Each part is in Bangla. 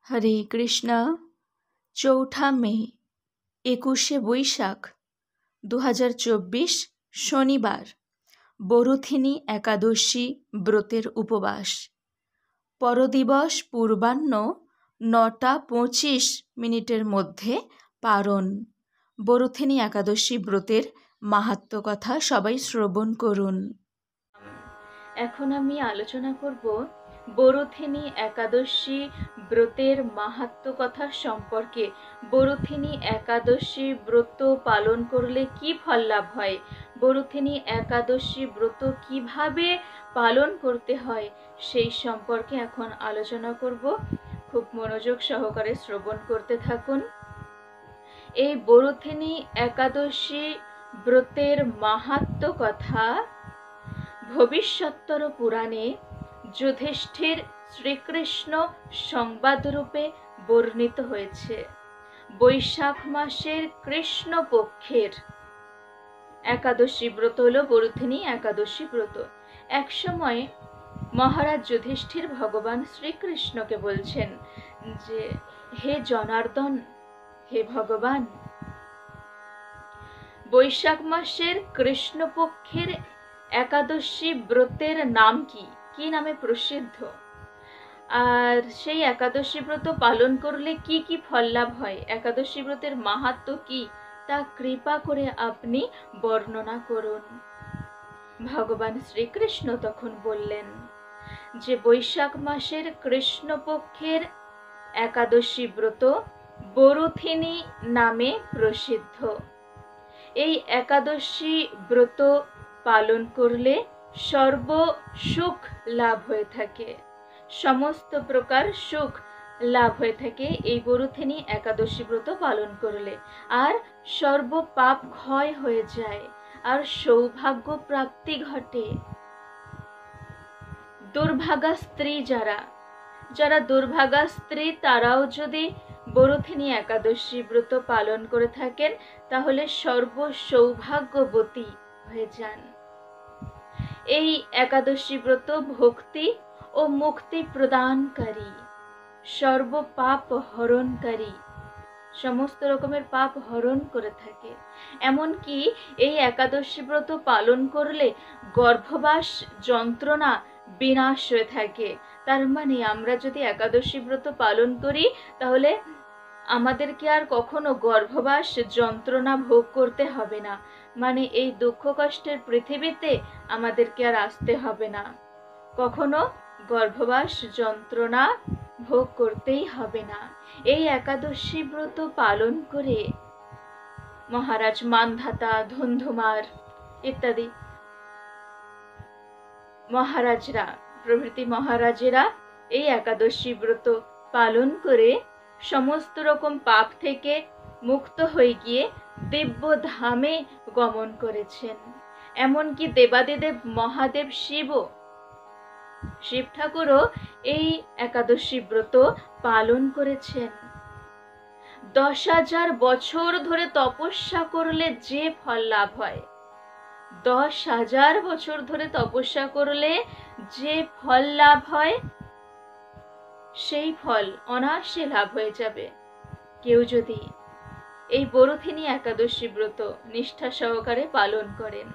হরে কৃষ্ণ। 4 মে 21শে বৈশাখ 2024 শনিবার, বরুথিনী একাদশী ব্রতের উপবাস। পরদিবস পূর্বাহ্ন 9:25 মধ্যে পারণ। বরুথিনী একাদশী ব্রতের মাহাত্ম্য কথা সবাই শ্রবণ করুন। এখন আমি আলোচনা করব বরুথিনী একাদশী ব্রতের মাহাত্ম্য কথা সম্পর্কে। বরুথিনী একাদশী ব্রত পালন করলে কি ফল লাভ হয়, বরুথিনী একাদশী ব্রত কিভাবে পালন করতে হয় সেই সম্পর্কে এখন আলোচনা করব। খুব মনোযোগ সহকারে শ্রবণ করতে থাকুন। এই বরুথিনী একাদশী ব্রতের মাহাত্ম্য কথা ভবিষ্যত্তর পুরাণে যুধিষ্ঠির শ্রীকৃষ্ণ সংবাদরূপে বর্ণিত হয়েছে। বৈশাখ মাসের কৃষ্ণ পক্ষের একাদশী ব্রত হল বরুথিনী একাদশী ব্রত। এক সময় মহারাজ যুধিষ্ঠির ভগবান শ্রীকৃষ্ণকে বলছেন যে, হে জনার্দন, হে ভগবান, বৈশাখ মাসের কৃষ্ণপক্ষের একাদশী ব্রতের নাম কি, কি নামে প্রসিদ্ধ, আর সেই একাদশী ব্রত পালন করলে কি কি ফল লাভ হয়, একাদশী ব্রতের মাহাত্ম্য কি, তা কৃপা করে আপনি বর্ণনা করুন। ভগবান শ্রীকৃষ্ণ তখন বললেন যে, বৈশাখ মাসের কৃষ্ণপক্ষের একাদশী ব্রত বরুথিনী নামে প্রসিদ্ধ। এই একাদশী ব্রত পালন করলে সর্ব সুখ লাভ হয়ে থাকে, সমস্ত প্রকার সুখ লাভ হয়ে থাকে এই বরুথিনী একাদশী ব্রত পালন করলে। আর সর্ব পাপ ক্ষয় হয়ে যায়, আর সৌভাগ্য প্রাপ্তি ঘটে। দুর্ভাগা স্ত্রী যারা দুর্ভাগা স্ত্রী, তারাও যদি বরুথিনী একাদশী ব্রত পালন করে থাকেন তাহলে সর্ব সৌভাগ্যবতী হয়ে যান। এই একাদশী ব্রত ভক্তি ও মুক্তি প্রদানকারী, সর্ব পাপ হরণকারী, সমস্ত রকমের পাপ হরণ করে থাকে। এমনকি এই একাদশী ব্রত পালন করলে গর্ভবাস যন্ত্রণা বিনাশ হয়ে থাকে। তার মানে আমরা যদি একাদশী ব্রত পালন করি তাহলে আমাদেরকে আর কখনো গর্ভবাস যন্ত্রণা ভোগ করতে হবে না। মানে এই দুঃখ কষ্টের পৃথিবীতে আমাদেরকে আর আসতে হবে না, কখনো গর্ভবাস যন্ত্রণা ভোগ করতেই হবে না। এই একাদশী ব্রত পালন করে মহারাজ মান্ধাতা, ধুন্ধুমার ইত্যাদি মহারাজরা, প্রভৃতি মহারাজেরা এই একাদশী ব্রত পালন করে সমস্ত রকম পাপ থেকে মুক্ত হয়ে গিয়ে দিব্য ধামে গমন করেছেন। এমনকি দেবাদিদেব মহাদেব শিব ঠাকুরও এই একাদশী ব্রত পালন করেছেন। 10,000 বছর ধরে তপস্যা করলে যে ফল লাভ হয়, 10,000 বছর ধরে তপস্যা করলে যে ফল লাভ হয় সেই ফল অনায়াসে লাভ হয়ে যাবে কেউ যদি এই বরুথিনী একাদশী ব্রত নিষ্ঠা সহকারে পালন করেন।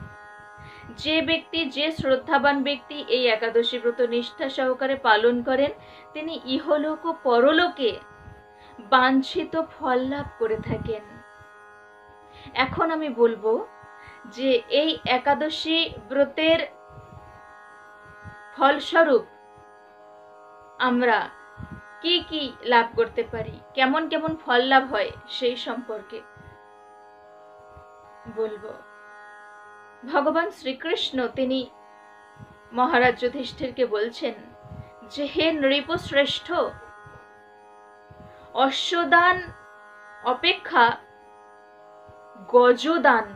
যে ব্যক্তি, যে শ্রদ্ধাবান ব্যক্তি এই একাদশী ব্রত নিষ্ঠা সহকারে পালন করেন, তিনি ইহলোক ও পরলোকে বাঞ্ছিত ফল লাভ করে থাকেন। এখন আমি বলবো যে এই একাদশী ব্রতের ফলস্বরূপ আমরা কি কি লাভ করতে পারি, কেমন কেমন ফল লাভ হয় সেই সম্পর্কে বলবো। ভগবান শ্রীকৃষ্ণ তিনি মহারাজ যুধিষ্ঠিরকে বলছেন যে, হে নৃপ শ্রেষ্ঠ, অশ্বদান অপেক্ষা গজদান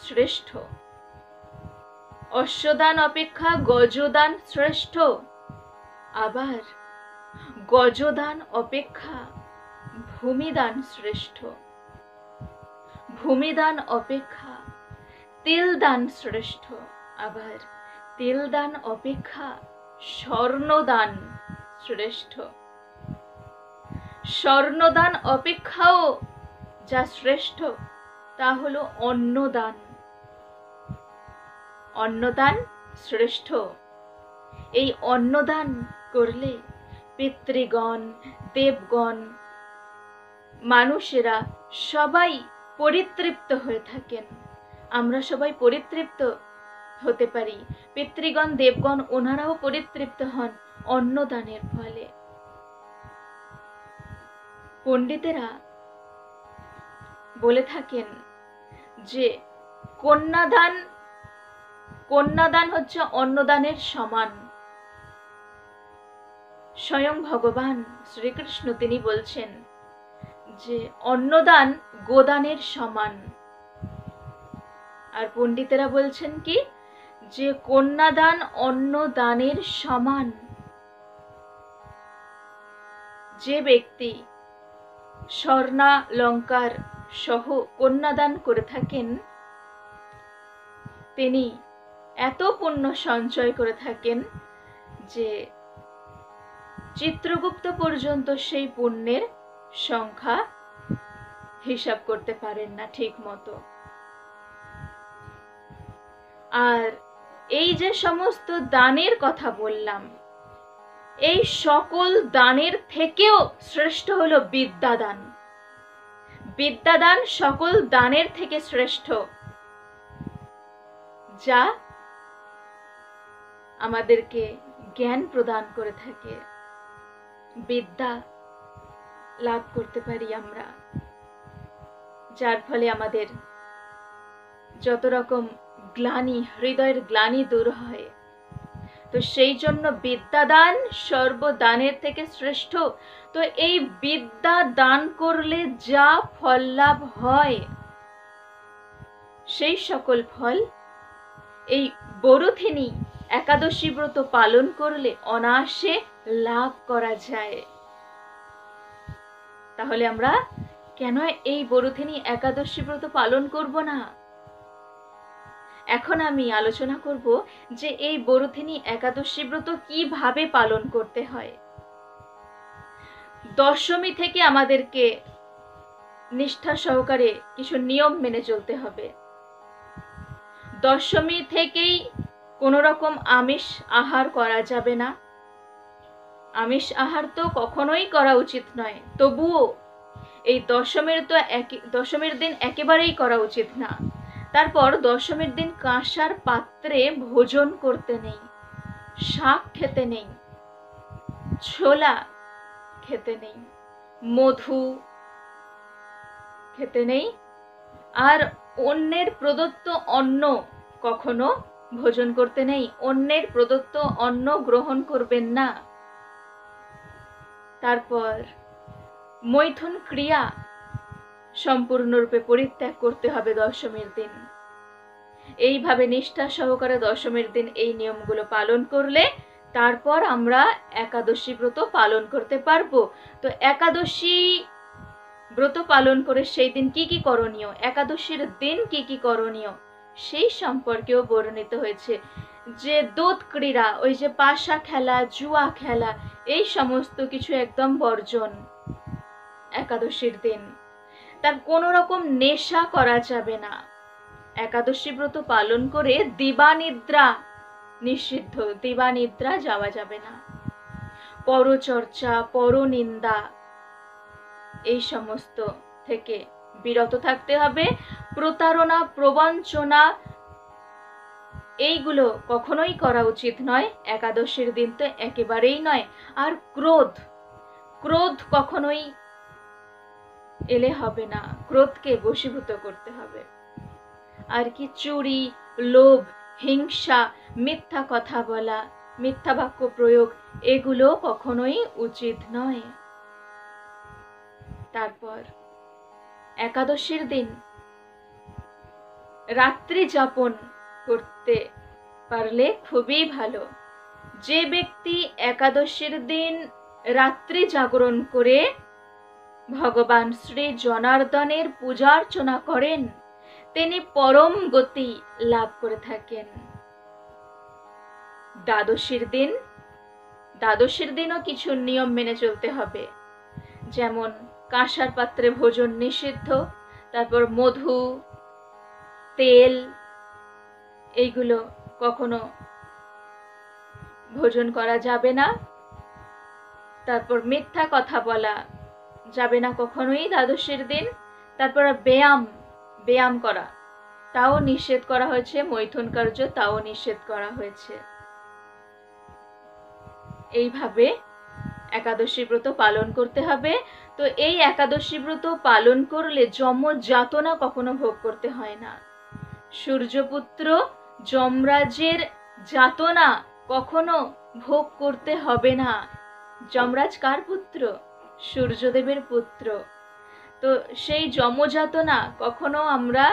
শ্রেষ্ঠ। অশ্বদান অপেক্ষা গজদান শ্রেষ্ঠ, আবার গজদান অপেক্ষা ভূমিদান শ্রেষ্ঠ, ভূমিদান অপেক্ষা তিলদান শ্রেষ্ঠ, আবার তিলদান অপেক্ষা স্বর্ণদান শ্রেষ্ঠ। স্বর্ণদান অপেক্ষাও যা শ্রেষ্ঠ তা হলো অন্নদান। অন্নদান শ্রেষ্ঠ। এই অন্নদান করলে পিতৃগণ, দেবগণ, মানুষেরা সবাই পরিতৃপ্ত হয়ে থাকেন। আমরা সবাই পরিতৃপ্ত হতে পারি। পিতৃগণ, দেবগণ ওনারাও পরিতৃপ্ত হন অন্নদানের ফলে। পণ্ডিতেরা বলে থাকেন যে কন্যাদান হচ্ছে অন্নদানের সমান। স্বয়ং ভগবান শ্রীকৃষ্ণ তিনি বলছেন যে অন্নদান গোদানের সমান। আর পণ্ডিতেরা বলছেন কি, যে কন্যাদান অন্নদানের সমান। যে ব্যক্তি স্বর্ণালঙ্কার সহ কন্যাদান করে থাকেন তিনি এত পুণ্য সঞ্চয় করে থাকেন যে চিত্রগুপ্ত পর্যন্ত সেই পুণ্যের সংখ্যা হিসাব করতে পারেন না ঠিক মতো। আর এই যে সমস্ত দানের কথা বললাম, এই সকল দানের থেকেও শ্রেষ্ঠ হলো বিদ্যাদান। বিদ্যাদান সকল দানের থেকে শ্রেষ্ঠ, যা আমাদেরকে জ্ঞান প্রদান করে থাকে। বিদ্যা লাভ করতে পারি আমরা, যার ফলে আমাদের যত রকম গ্লানি, হৃদয়ের গ্লানি দূর হয়। তো সেই জন্য বিদ্যাদান সর্বদানের থেকে শ্রেষ্ঠ। তো এই বিদ্যা দান করলে যা ফল লাভ হয়, সেই সকল ফল এই বরুথিনী একাদশী ব্রত পালন করলে অনায়াসে লাভ করা যায়। তাহলে আমরা কেন এই বরুথিনী একাদশী ব্রত পালন করব না? এখন আমি আলোচনা করব যে এই বরুথিনী একাদশী ব্রত কিভাবে পালন করতে হয়। দশমী থেকে আমাদেরকে নিষ্ঠা সহকারে কিছু নিয়ম মেনে চলতে হবে। দশমী থেকেই কোনো রকম আমিষ আহার করা যাবে না। আমিষ আহার তো কখনোই করা উচিত নয়, তবুও এই দশমীর দিন একেবারেই করা উচিত না। তারপর দশমীর দিন কাঁসার পাত্রে ভোজন করতে নেই, শাক খেতে নেই, ছোলা খেতে নেই, মধু খেতে নেই, আর অন্যের প্রদত্ত অন্ন কখনো ভোজন করতে নেই। অন্যের প্রদত্ত অন্ন গ্রহণ করবেন না। তারপর মৈথুন ক্রিয়া সম্পূর্ণরূপে পরিত্যাগ করতে হবে দশমীর দিন। এইভাবে নিষ্ঠা সহকারে দশমীর দিন এই নিয়মগুলো পালন করলে তারপর আমরা একাদশী ব্রত পালন করতে পারবো। তো একাদশী ব্রত পালন করে সেই দিন কি কি করণীয়, একাদশীর দিন কি কি করণীয়, সেই সম্পর্কেও বর্ণিত হয়েছে। যে দুধ ক্রীড়া, ওই যে পাশা খেলা, জুয়া খেলা, এই সমস্ত কিছু একদম বর্জন একাদশীর দিন। তার কোনো রকম নেশা করা যাবে না। একাদশী ব্রত পালন করে দিবানিদ্রা নিষিদ্ধ, দিবানিদ্রা যাওয়া যাবে না। পরচর্চা, পরনিন্দা এই সমস্ত থেকে বিরত থাকতে হবে। প্রতারণা, প্রবঞ্চনা এইগুলো কখনোই করা উচিত নয়, একাদশীর দিন তো একেবারেই নয়। আর ক্রোধ কখনোই এলে হবে না, ক্রোধকে বশীভূত করতে হবে। আর কি চুরি, লোভ, হিংসা, মিথ্যা কথা বলা, মিথ্যা বাক্য প্রয়োগ এগুলো কখনোই উচিত নয়। তারপর একাদশীর দিন রাত্রি যাপন করতে পারলে খুবই ভালো। যে ব্যক্তি একাদশীর দিন রাত্রি জাগরণ করে ভগবান শ্রী জনার্দনের পূজা অর্চনা করেন তিনি পরম গতি লাভ করে থাকেন। দ্বাদশীর দিনও কিছু নিয়ম মেনে চলতে হবে। যেমন কাঁসার পাত্রে ভোজন নিষিদ্ধ, তারপর মধু, তেল, এইগুলো কখনো ভোজন করা যাবে না। তারপর মিথ্যা কথা বলা যাবে না কখনোই দ্বাদশীর দিন। তারপর ব্যায়াম করা তাও নিষেধ করা হয়েছে, মৈথুন কার্য তাও নিষেধ করা হয়েছে। এইভাবে একাদশী ব্রত পালন করতে হবে। তো এই একাদশী ব্রত পালন করলে যম যাতনা কখনো ভোগ করতে হয় না। সূর্যপুত্র যমরাজের যাতনা কখনো ভোগ করতে হবে না। যমরাজ কার পুত্র? সূর্যদেবের পুত্র। তো সেই যমযাতনা কখনো আমরা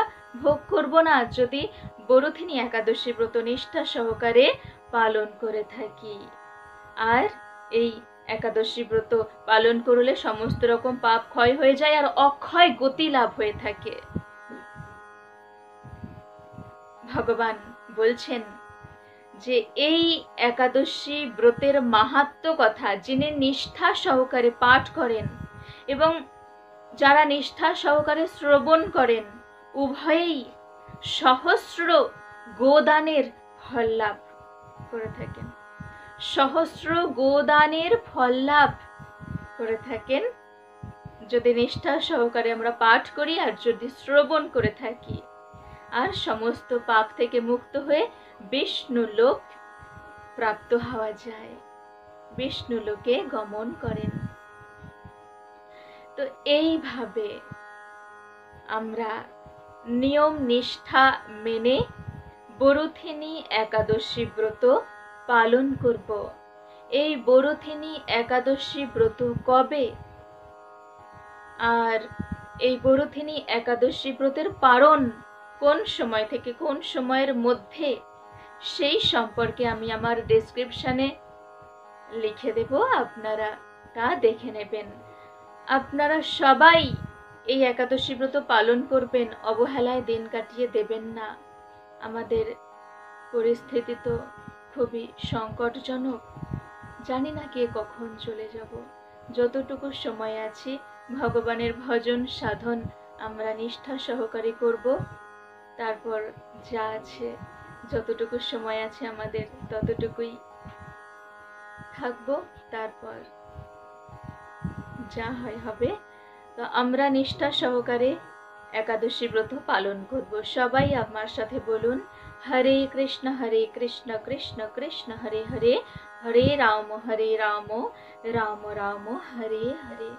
ভোগ করব না যদি বরুথিনী একাদশী ব্রত নিষ্ঠা সহকারে পালন করে থাকি। আর এই একাদশী ব্রত পালন করলে সমস্ত রকম পাপ ক্ষয় হয়ে যায় আর অক্ষয় গতি লাভ হয়ে থাকে। ভগবান বলছেন যে এই একাদশী ব্রতের মাহাত্ম্য কথা যিনি নিষ্ঠা সহকারে পাঠ করেন এবং যারা নিষ্ঠা সহকারে শ্রবণ করেন, উভয়েই সহস্র গোদানের ফল লাভ করে থাকেন। সহস্র গোদানের ফল লাভ করে থাকেন যদি নিষ্ঠা সহকারে আমরা পাঠ করি আর যদি শ্রবণ করে থাকি। আর সমস্ত পাপ থেকে মুক্ত হয়ে বিষ্ণু লোক প্রাপ্ত হওয়া যায়, বিষ্ণু লোকে গমন করেন। তো এইভাবে আমরা নিয়ম নিষ্ঠা মেনে বরুথিনী একাদশী ব্রত পালন করব। এই বরুথিনী একাদশী ব্রত কবে আর এই বরুথিনী একাদশী ব্রতের পারণ কোন সময় থেকে কোন সময়ের মধ্যে, সেই সম্পর্কে আমি আমার ডেসক্রিপশনে লিখে দেব, আপনারা তা দেখে নেবেন। আপনারা সবাই এই একাদশী ব্রত পালন করবেন, অবহেলায় দিন কাটিয়ে দেবেন না। আমাদের পরিস্থিতি তো খুবই সংকটজনক, জানি না কে কখন চলে যাব। যতটুকু সময় আছি ভগবানের ভজন সাধন আমরা নিষ্ঠা সহকারে করব। তারপর যা আছে, যতটুকু সময় আছে আমাদের ততটুকুই থাকবো, তারপর যা হয় হবে। তো আমরা নিষ্ঠা সহকারে একাদশী ব্রত পালন করব। সবাই আমার সাথে বলুন, হরে কৃষ্ণ কৃষ্ণ কৃষ্ণ হরে হরে, হরে রাম রাম রাম রাম হরে হরে।